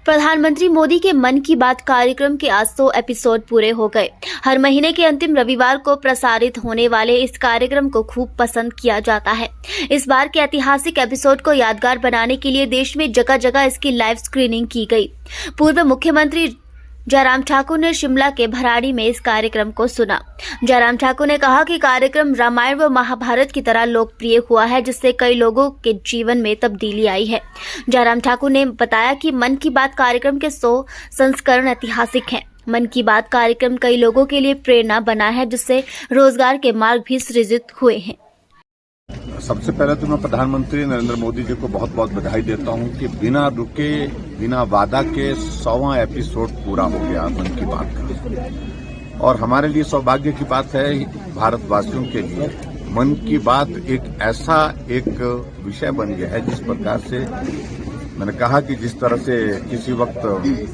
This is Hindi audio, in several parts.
प्रधानमंत्री मोदी के मन की बात कार्यक्रम के आज 100 एपिसोड पूरे हो गए। हर महीने के अंतिम रविवार को प्रसारित होने वाले इस कार्यक्रम को खूब पसंद किया जाता है। इस बार के ऐतिहासिक एपिसोड को यादगार बनाने के लिए देश में जगह जगह इसकी लाइव स्क्रीनिंग की गई। पूर्व मुख्यमंत्री जयराम ठाकुर ने शिमला के भराड़ी में इस कार्यक्रम को सुना। जयराम ठाकुर ने कहा कि कार्यक्रम रामायण व महाभारत की तरह लोकप्रिय हुआ है, जिससे कई लोगों के जीवन में तब्दीली आई है। जयराम ठाकुर ने बताया कि मन की बात कार्यक्रम के 100 संस्करण ऐतिहासिक हैं। मन की बात कार्यक्रम कई लोगों के लिए प्रेरणा बना है, जिससे रोजगार के मार्ग भी सृजित हुए हैं। सबसे पहले तो मैं प्रधानमंत्री नरेंद्र मोदी जी को बहुत बहुत बधाई देता हूं कि बिना रुके बिना वादा के 100वां एपिसोड पूरा हो गया मन की बात का। और हमारे लिए सौभाग्य की बात है, भारतवासियों के लिए मन की बात एक ऐसा एक विषय बन गया है। जिस प्रकार से मैंने कहा कि जिस तरह से किसी वक्त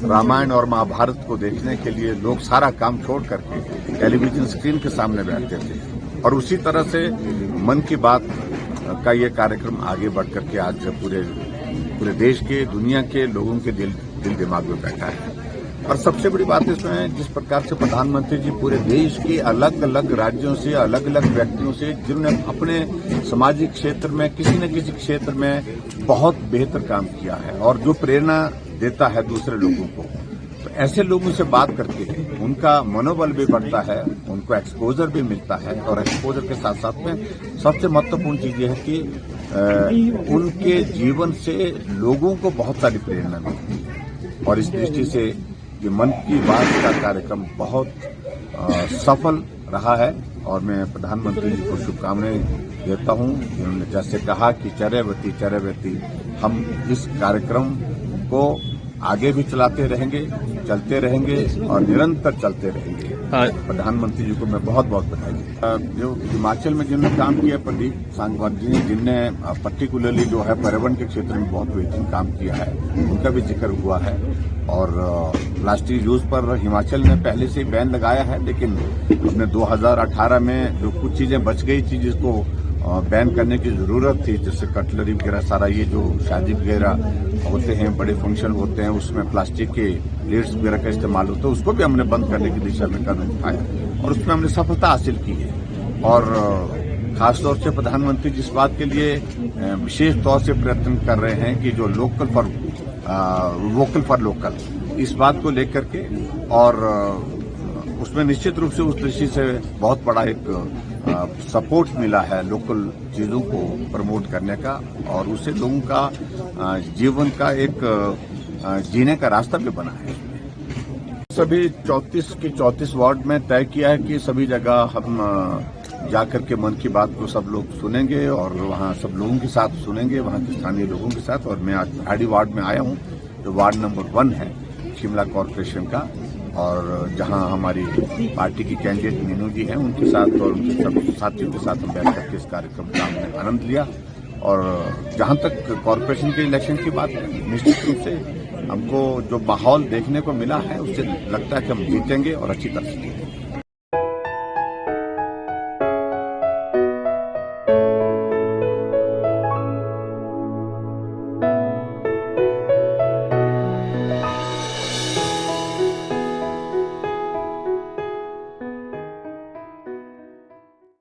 रामायण और महाभारत को देखने के लिए लोग सारा काम छोड़ करके टेलीविजन स्क्रीन के सामने बैठते थे, और उसी तरह से मन की बात का ये कार्यक्रम आगे बढ़ करके आज पूरे देश के दुनिया के लोगों के दिल दिमाग में बैठा है। और सबसे बड़ी बात इसमें जिस प्रकार से प्रधानमंत्री जी पूरे देश के अलग अलग राज्यों से अलग अलग व्यक्तियों से जिन्होंने अपने सामाजिक क्षेत्र में किसी न किसी क्षेत्र में बहुत बेहतर काम किया है और जो प्रेरणा देता है दूसरे लोगों को, तो ऐसे लोगों से बात करके उनका मनोबल भी बढ़ता है, उनको एक्सपोजर भी मिलता है। और एक्सपोजर के साथ साथ में सबसे महत्वपूर्ण चीज ये है कि उनके जीवन से लोगों को बहुत सारी प्रेरणा मिलती है। और इस दृष्टि से ये मन की बात का कार्यक्रम बहुत सफल रहा है और मैं प्रधानमंत्री जी को शुभकामनाएं देता हूं। उन्होंने जैसे कहा कि चरैवेति हम इस कार्यक्रम को आगे भी चलते रहेंगे और निरंतर चलते रहेंगे। प्रधानमंत्री जी को मैं बहुत बहुत बधाई देता हूं। जो हिमाचल में जिन्होंने काम किया, प्रदीप सांगवान जी ने, जिनने पर्टिकुलरली जो है पर्यावरण के क्षेत्र में बहुत बेहतरीन काम किया है, उनका भी जिक्र हुआ है। और प्लास्टिक यूज पर हिमाचल ने पहले से बैन लगाया है, लेकिन अपने 2018 में जो कुछ चीजें बच गई थी जिसको बैन करने की जरूरत थी, जैसे कटलरी वगैरह सारा ये जो शादी वगैरह होते हैं, बड़े फंक्शन होते हैं, उसमें प्लास्टिक के प्लेट्स वगैरह का इस्तेमाल होता है, उसको भी हमने बंद करने की दिशा में कदम उठाया और उसमें हमने सफलता हासिल की है। और खासतौर से प्रधानमंत्री जी इस बात के लिए विशेष तौर से प्रयत्न कर रहे हैं कि जो वोकल फॉर लोकल इस बात को लेकर के, और उसमें निश्चित रूप से उस दृष्टि से बहुत बड़ा एक सपोर्ट मिला है लोकल चीजों को प्रमोट करने का, और उससे लोगों का जीवन का एक जीने का रास्ता भी बना है। सभी 34 के 34 वार्ड में तय किया है कि सभी जगह हम जाकर के मन की बात को सब लोग सुनेंगे और वहां सब लोगों के साथ सुनेंगे, वहां के स्थानीय लोगों के साथ। और मैं आज भराड़ी वार्ड में आया हूं, जो वार्ड नंबर 1 है शिमला कॉर्पोरेशन का, और जहां हमारी पार्टी की कैंडिडेट मीनू जी हैं, उनके साथ और उनके सब साथियों के साथ हम बैठ करके इस कार्यक्रम का हमने आनंद लिया। और जहां तक कॉर्पोरेशन के इलेक्शन की बात है, निश्चित रूप से हमको जो माहौल देखने को मिला है उससे लगता है कि हम जीतेंगे और अच्छी तरह से।